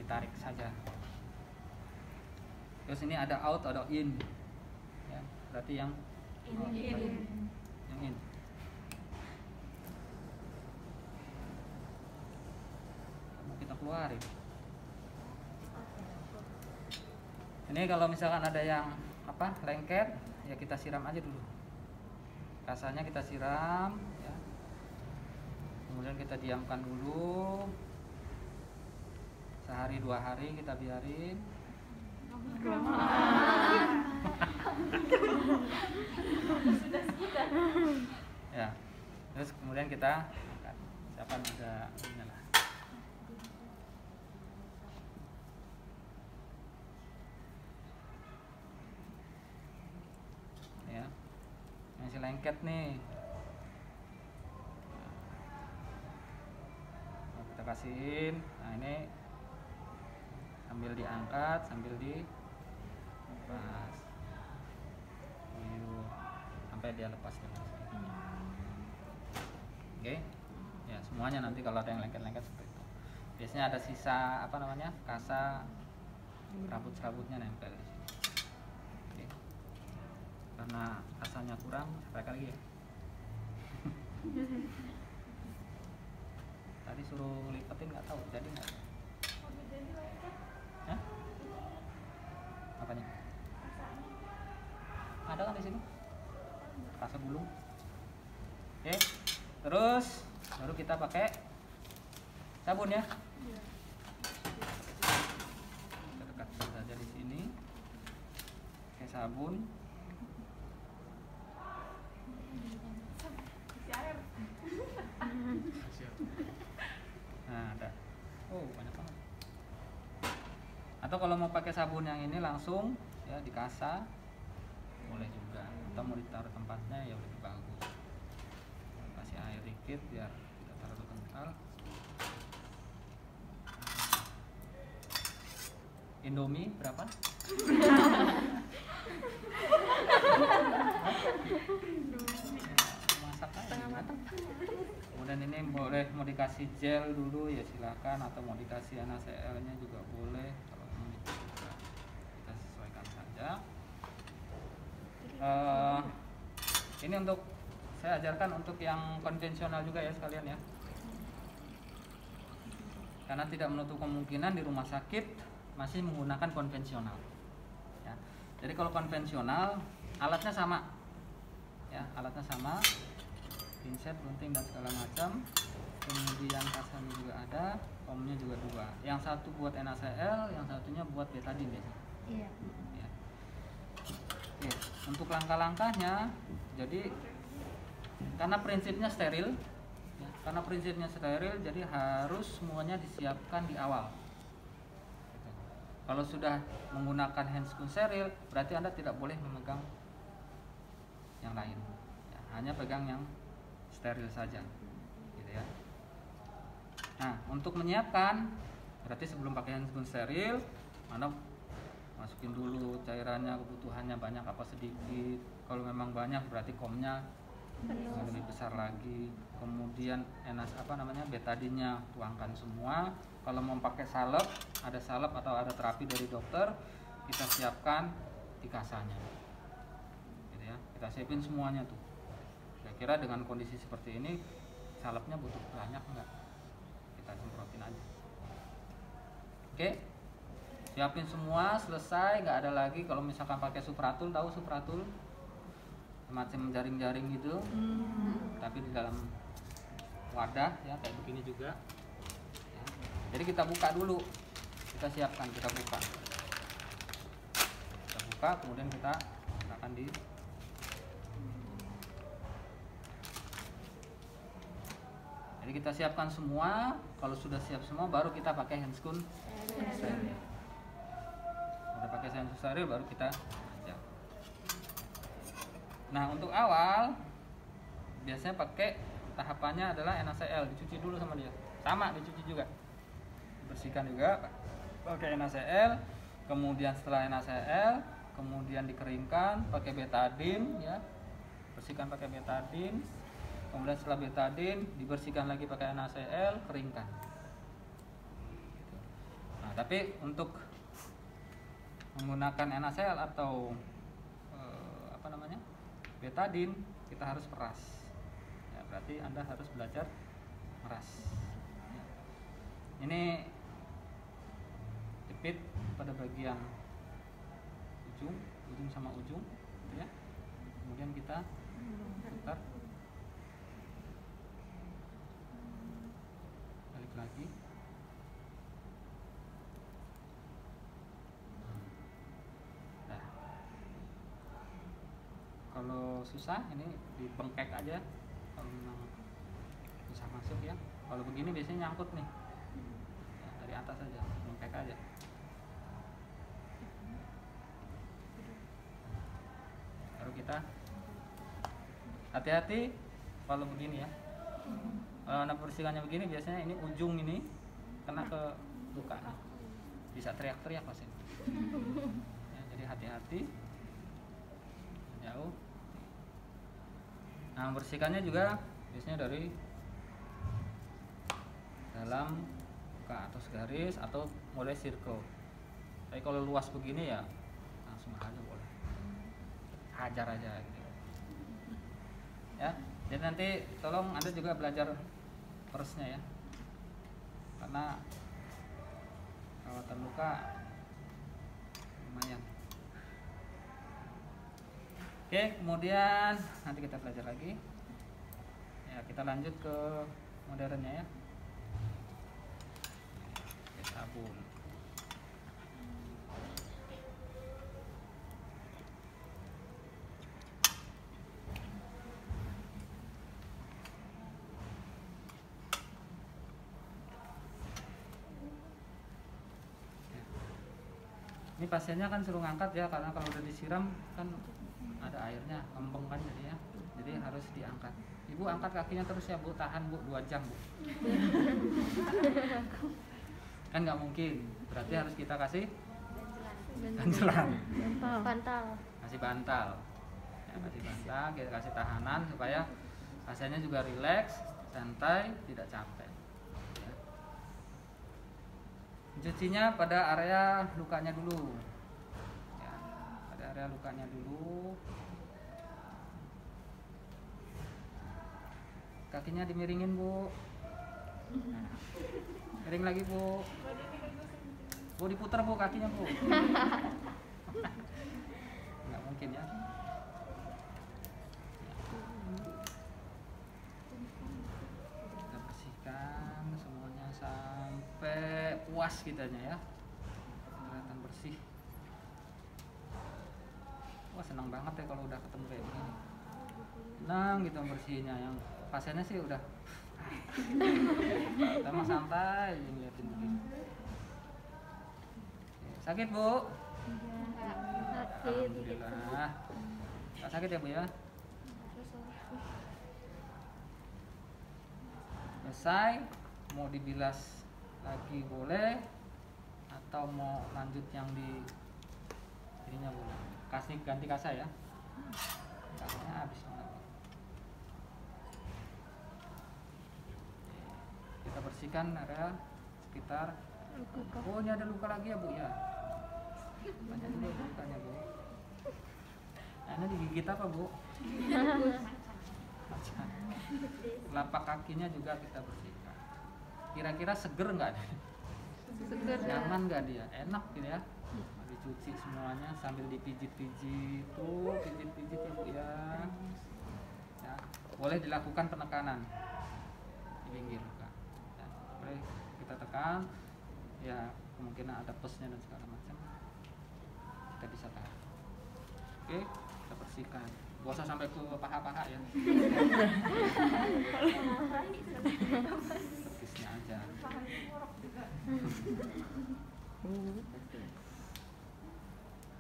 ditarik saja. Terus ini ada out, ada in, ya, berarti yang in. Mau kita keluarin. Ini kalau misalkan ada yang lengket, ya kita siram aja dulu. Kasanya kita siram, ya. Kemudian kita diamkan dulu. Sehari 2 hari kita biarin. Ya. Terus kemudian kita siapkan juga inilah. Ya. Masih lengket nih. Nah, kita kasihin. Nah, ini sambil diangkat, sambil dilepas. Sampai dia lepas. Oke. Ya, semuanya nanti kalau ada yang lengket-lengket seperti itu. Biasanya ada sisa kasa serabut-serabutnya nempel di sini. Oke. Karena kasanya kurang, setrika lagi ya. Tadi suruh lipetin nggak tahu, jadi nggak? Hah? Apanya? Ada kan di sini? Rasa gulung. Oke. Terus baru kita pakai sabun ya. Kita dekatkan saja di sini. Pakai sabun. Nah, ada. Oh, banyak banget. Atau kalau mau pakai sabun yang ini langsung ya di kasa boleh juga. Atau mau ditaruh tempatnya ya lebih bagus. Kasih air dikit biar tidak terlalu kental. Indomie berapa? Masak setengah matang. Kemudian ini boleh mau dikasih gel dulu ya silakan, atau mau dikasih NaCl nya juga boleh. Kalau mau kita sesuaikan saja. Ini untuk saya ajarkan untuk yang konvensional juga ya sekalian ya. Karena tidak menutup kemungkinan di rumah sakit masih menggunakan konvensional. Ya. Jadi kalau konvensional alatnya sama, ya alatnya sama, pinset, gunting dan segala macam. Kemudian kasanya juga ada, foamnya juga 2. Yang satu buat NaCl, yang satunya buat betadine biasanya. Iya. Ya. Oke, untuk langkah-langkahnya, jadi karena prinsipnya steril, ya, jadi harus semuanya disiapkan di awal. Gitu. Kalau sudah menggunakan handscoon steril, berarti Anda tidak boleh memegang yang lain, ya, hanya pegang yang steril saja, gitu ya. Nah, untuk menyiapkan, berarti sebelum pakai handscoon steril, Anda masukin dulu cairannya, kebutuhannya banyak apa sedikit. Kalau memang banyak berarti komnya lebih besar lagi. Kemudian betadinnya tuangkan semua. Kalau mau pakai salep, ada salep atau ada terapi dari dokter, kita siapkan di kasanya. Gitu ya. Kita siapin semuanya tuh. Kira-kira dengan kondisi seperti ini salepnya butuh banyak enggak? Kita semprotin aja. Oke. Siapin semua, selesai, nggak ada lagi. Kalau misalkan pakai supratul, tahu supratul? Semacam jaring-jaring gitu, tapi di dalam wadah ya kayak begini juga. Ya. Jadi kita buka dulu, kita siapkan, kita buka, kemudian kita akan di. Jadi kita siapkan semua. Kalau sudah siap semua, baru kita pakai handscoon. Udah pakai handscoon steril, baru kita ajak. Nah, untuk awal biasanya pakai tahapannya adalah NaCl, dicuci dulu sama dia. Sama, dicuci juga. Bersihkan juga pakai NaCl. Kemudian setelah NaCl, kemudian dikeringkan pakai betadine ya. Bersihkan pakai betadine. Kemudian setelah betadine dibersihkan lagi pakai NaCl, keringkan. Nah, tapi untuk menggunakan NaCl atau betadine kita harus peras. Ya, berarti Anda harus belajar meras. Ya. Ini jepit pada bagian ujung sama ujung, ya. Kemudian kita putar, balik lagi. Kalau susah ini dibengkek aja, kalau memang susah masuk ya. Kalau begini biasanya nyangkut nih ya, dari atas aja, bengkek aja. Baru kita hati-hati kalau begini ya. Kalau Anda bersihkannya begini, biasanya ini ujung ini kena ke luka, bisa teriak-teriak pasien ya, jadi hati-hati, jauh. Nah, membersihkannya juga biasanya dari dalam ke atas garis atau mulai circle. Tapi kalau luas begini ya langsung aja boleh, hajar aja gitu. Ya, jadi nanti tolong Anda juga belajar persnya ya, karena perawatan luka lumayan. Oke, kemudian nanti kita belajar lagi. Ya, kita lanjut ke modernnya ya. Oke, sabun. Ini pasiennya kan suruh ngangkat ya, karena kalau udah disiram kan ada airnya, lempeng kan jadi ya. Jadi harus diangkat. Ibu angkat kakinya terus ya Bu, tahan Bu 2 jam Bu. Kan nggak mungkin, berarti harus kita kasih bantalan. Kasih bantal. Ya, kasih bantal, kita kasih tahanan supaya pasiennya juga rileks, santai, tidak capek. Cucinya pada area lukanya dulu ya, pada area lukanya dulu. Kakinya dimiringin Bu. Nah, miring lagi Bu. Bu diputar Bu kakinya Bu. Nggak mungkin ya. Kita bersihkan semuanya sampai puas kitanya ya, kelihatan bersih. Wah, senang banget ya kalau udah ketemu kayak begini. Senang gitu bersihnya. Yang pasiennya sih udah sama santai ngeliatin begini. Sakit Bu? Alhamdulillah. Nggak sakit ya Bu ya? Selesai, mau dibilas lagi boleh, atau mau lanjut yang di ininya boleh. Kasih ganti kasa ya, kasanya habis banget. Kita bersihkan area sekitar. Oh, ini ada luka lagi ya Bu ya, banyak juga lukanya Bu. Nah, ini digigit apa Bu? Telapak kakinya juga kita bersihkan. Kira-kira seger nggak? Seger. Nyaman nggak dia? Enak gitu ya. Dicuci semuanya sambil dipijit-pijit tuh, pijit-pijit ya Bu ya. Ya, boleh dilakukan penekanan di pinggir luka. Ya, boleh kita tekan. Ya, kemungkinan ada pesnya dan segala macam. Kita bisa tahan. Oke, kita bersihkan. Gak usah sampai ke paha-paha ya. Tepisnya aja.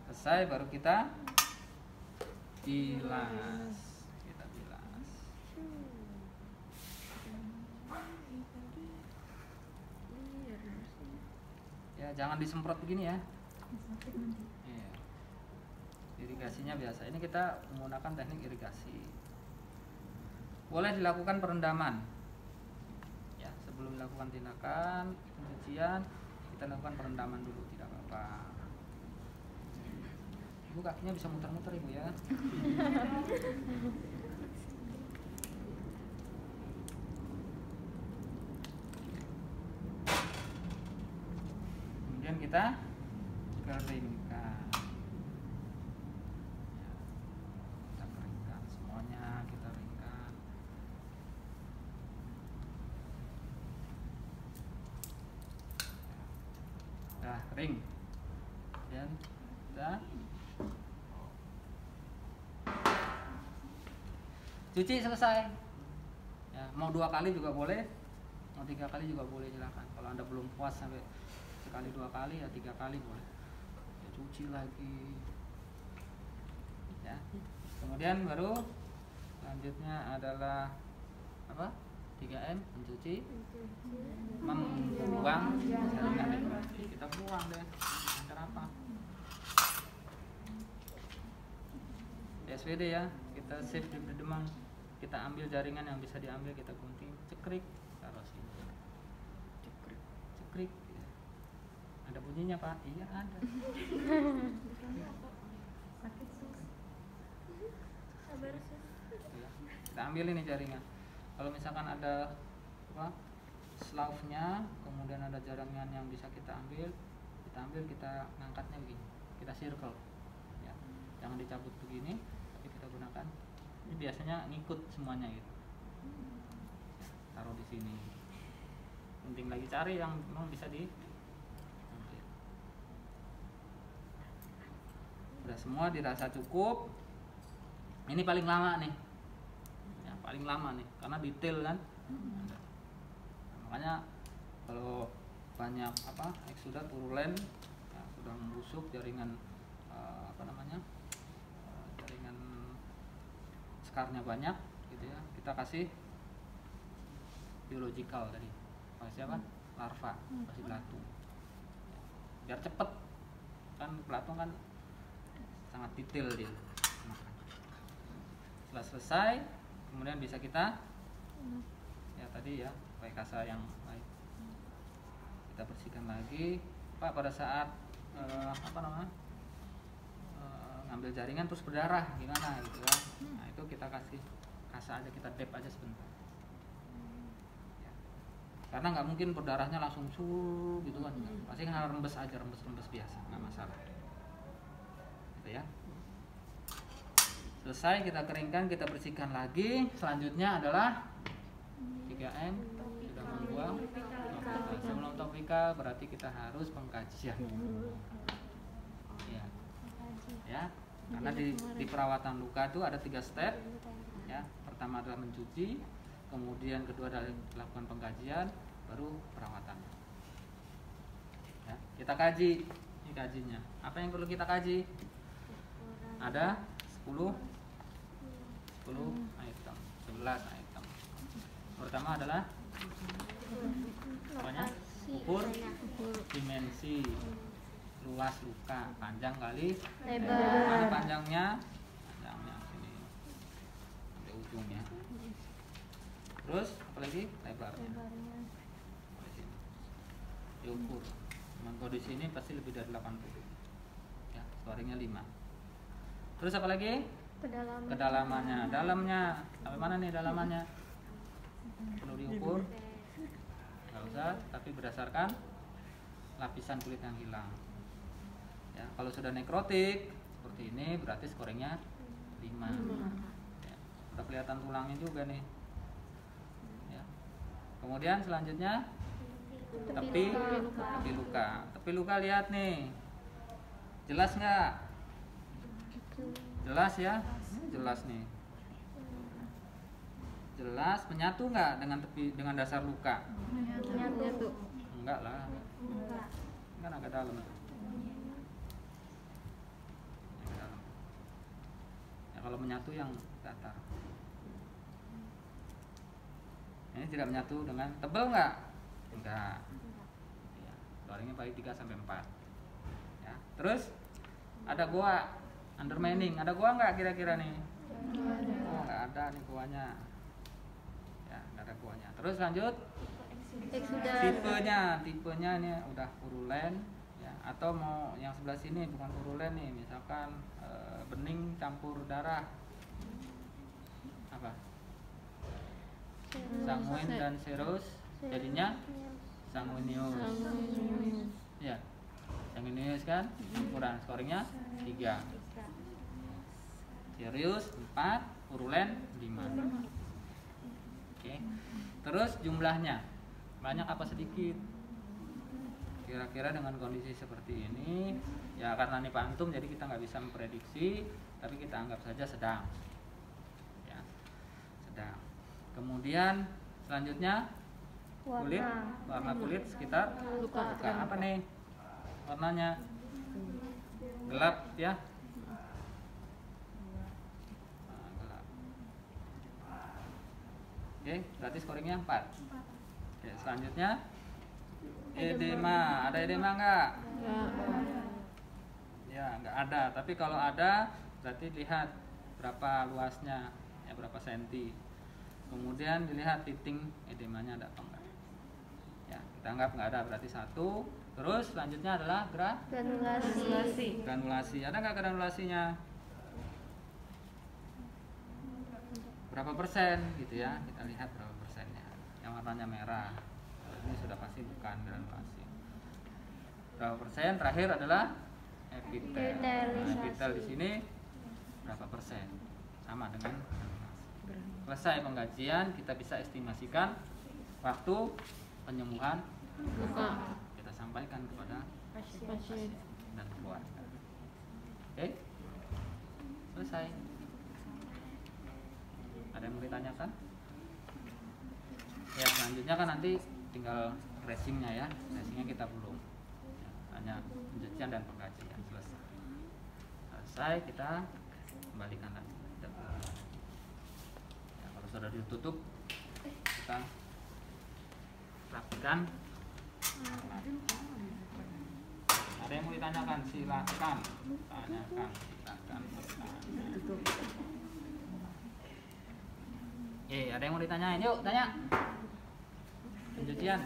Selesai, baru kita bilas. Kita bilas. Ya, jangan disemprot begini ya. Iya. Irigasinya biasa. Ini kita menggunakan teknik irigasi. Boleh dilakukan perendaman. Ya, sebelum dilakukan tindakan pencucian, kita lakukan perendaman dulu, tidak apa-apa. Ibu kakinya bisa muter-muter ibu ya. Kemudian kita keringkan. Kita keringkan semuanya, kita keringkan. Dah kering. Dan kita cuci selesai. Ya, mau 2 kali juga boleh, mau 3 kali juga boleh, silakan. Kalau Anda belum puas sampai sekali 2 kali ya 3 kali boleh. Ya, cuci lagi. Ya. Kemudian baru selanjutnya adalah apa? 3M, mencuci, membuang jaringan. Kita buang deh. Cara apa? SWD ya, kita save di Demang. Kita ambil jaringan yang bisa diambil, kita gunting, cekrik, taruh sini. Cekrik. Ya. Ada bunyinya Pak? Iya ada. Ya. Kita ambil ini jaringan. Kalau misalkan ada apa, slough-nya, kemudian ada jaringan yang bisa kita ambil, kita ngangkatnya begini, kita circle. Ya. Jangan dicabut begini, tapi kita gunakan. Ini biasanya ngikut semuanya gitu. Ya, taruh di sini. Penting lagi cari yang memang bisa di. Udah semua dirasa cukup. Ini paling lama nih. Ya, paling lama nih, karena detail kan. Nah, makanya kalau banyak apa eksudat purulen ya, sudah membusuk jaringan jaringan skarnya banyak gitu ya, kita kasih biological tadi, kasih apa, larva, kasih belatung ya, biar cepet kan, belatung kan sangat detail dia. Setelah selesai kemudian bisa kita ya tadi ya pakai kasa yang baik, kita bersihkan lagi Pak. Pada saat ngambil jaringan terus berdarah gimana gitu kan. Nah itu kita kasih kasa aja, kita dab aja sebentar ya. Karena nggak mungkin berdarahnya langsung sul gitu kan, pasti kan rembes aja, rembes biasa, nggak masalah gitu ya. Selesai kita keringkan, kita bersihkan lagi. Selanjutnya adalah 3M, sudah membuang. Sebelum topikal berarti kita harus pengkajian ya, karena di perawatan luka itu ada 3 step ya. Pertama adalah mencuci, kemudian kedua adalah melakukan pengkajian, baru perawatan ya. Kita kaji, ini kajinya apa yang perlu kita kaji, ada 10 item, 11 item. Pertama adalah apanya? Ukur dimensi, luas luka, panjang kali lebar. Mana panjangnya sini sampai ujungnya. Terus apalagi lebarnya diukur. Kalau di sini pasti lebih dari 80 ya, scoringnya 5. Terus apalagi kedalamannya, dalamnya sampai mana nih dalamannya, perlu diukur, nggak usah, tapi berdasarkan lapisan kulit yang hilang ya. Kalau sudah nekrotik seperti ini berarti scoringnya 5 ya. Udah kelihatan tulangnya juga nih ya. Kemudian selanjutnya tepi luka. Tepi luka lihat nih, jelas nggak? Jelas ya, jelas nih, jelas. Menyatu nggak dengan tepi, dengan dasar luka? Menyatu. Enggak lah, kan agak dalam tuh. Ya, kalau menyatu yang datar. Ini tidak menyatu dengan tebal nggak? Enggak. Ya, scoringnya paling 3-4 ya. Terus ada goa, undermining, ada goa nggak kira-kira nih? Oh nggak ada nih goanya ya, nggak ada goanya. Terus lanjut tipenya ini udah purulen ya, atau mau yang sebelah sini bukan purulen nih, misalkan bening campur darah, apa, sanguin dan serus, jadinya sanguinius ya, sanguinius kan, campuran, scoringnya 3, serius 4, purulen 5. Oke. Terus jumlahnya banyak apa sedikit? Kira-kira dengan kondisi seperti ini ya, karena ini pantum jadi kita nggak bisa memprediksi, tapi kita anggap saja sedang ya, sedang. Kemudian selanjutnya kulit, warna kulit sekitar luka. Apa nih warnanya? Gelap ya. Nah, gelap. Oke, berarti scoringnya 4. Oke, selanjutnya edema. Ada edema nggak? Ya, nggak ada. Tapi kalau ada, berarti lihat berapa luasnya, ya berapa senti. Kemudian dilihat titik edemanya ada apa enggak. Ya, kita anggap nggak ada, berarti 1. Terus selanjutnya adalah Granulasi. granulasi. Ada nggak granulasinya? Berapa persen gitu ya? Kita lihat berapa persennya. Yang warnanya merah. Ini sudah pasti bukan granulasi. Berapa persen? Terakhir adalah epitel. Nah, epitel di sini berapa persen? Sama dengan granulasi. Selesai pengkajian, kita bisa estimasikan waktu penyembuhan luka. Kita sampaikan kepada pasien dan keluarga. Oke? Selesai. Ada yang mau ditanyakan? Ya, selanjutnya kan nanti tinggal tracingnya ya. Tracingnya kita belum ya, hanya pencucian dan pengkajian. Selesai, kita kembalikan lagi ya, kalau sudah ditutup kita praktikan. Ada yang mau ditanyakan? Silakan tanyakan, silakan bertanya. Ada yang mau ditanyain? Yuk, tanya. Pencucian.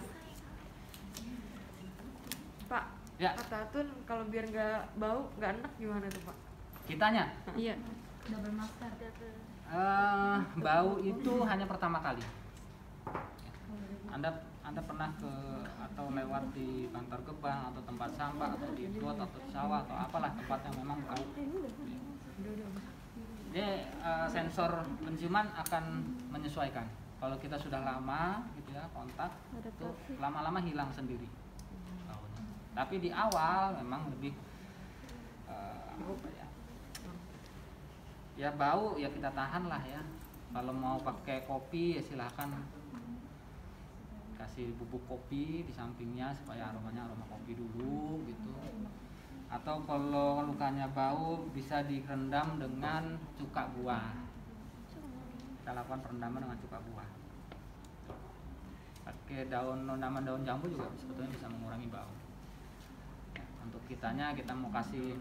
Pak, Ya. kata Atun kalau biar nggak bau, nggak enak gimana tuh Pak? Kitanya? Iya. Double masker. Bau itu hanya pertama kali. Anda pernah ke atau lewat di kantor gebang atau tempat sampah atau di got atau di sawah atau apalah tempat yang memang bau. Jadi sensor penciuman akan menyesuaikan. Kalau kita sudah lama gitu ya kontak, itu lama-lama hilang sendiri baunya. Tapi di awal memang lebih apa ya? Ya bau ya kita tahan lah ya. Kalau mau pakai kopi ya silahkan kasih bubuk kopi di sampingnya supaya aromanya aroma kopi dulu gitu. Atau kalau lukanya bau bisa direndam dengan cuka buah. Kita lakukan perendaman dengan cuka buah. Pakai rendaman daun jambu juga sebetulnya bisa mengurangi bau. Ya, untuk kita mau kasih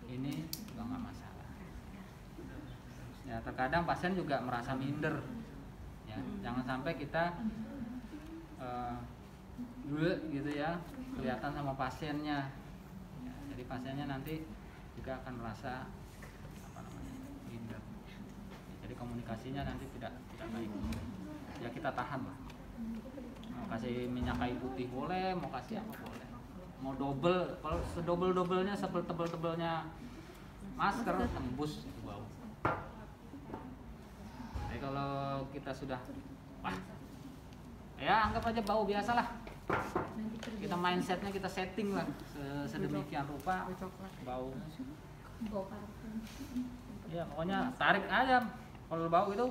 ini juga nggak masalah. Ya, terkadang pasien juga merasa minder. Ya, jangan sampai kita gitu ya kelihatan sama pasiennya. Ya, jadi pasiennya nanti juga akan merasa minder. Ya, jadi komunikasinya nanti tidak baik. Ya kita tahan lah. Mau kasih minyak kayu putih boleh, mau kasih apa boleh. Mau double, kalau sedobel-dobelnya sebel-tebel-tebelnya masker tembus itu bau. Jadi kalau kita sudah ya anggap aja bau biasa lah. Kita mindsetnya kita setting lah sedemikian rupa bau. Ya pokoknya tarik aja. Kalau bau itu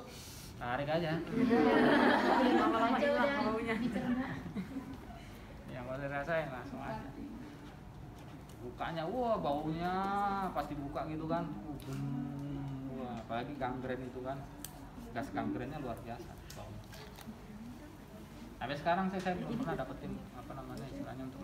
tarik aja. Lama-lama hilang baunya. Yang mau dirasain langsung aja. Bukanya, wah baunya pas dibuka gitu kan. Wah, apalagi gangren itu kan. Gas gangrennya luar biasa baunya. Sampai sekarang saya belum pernah dapetin istilahnya untuk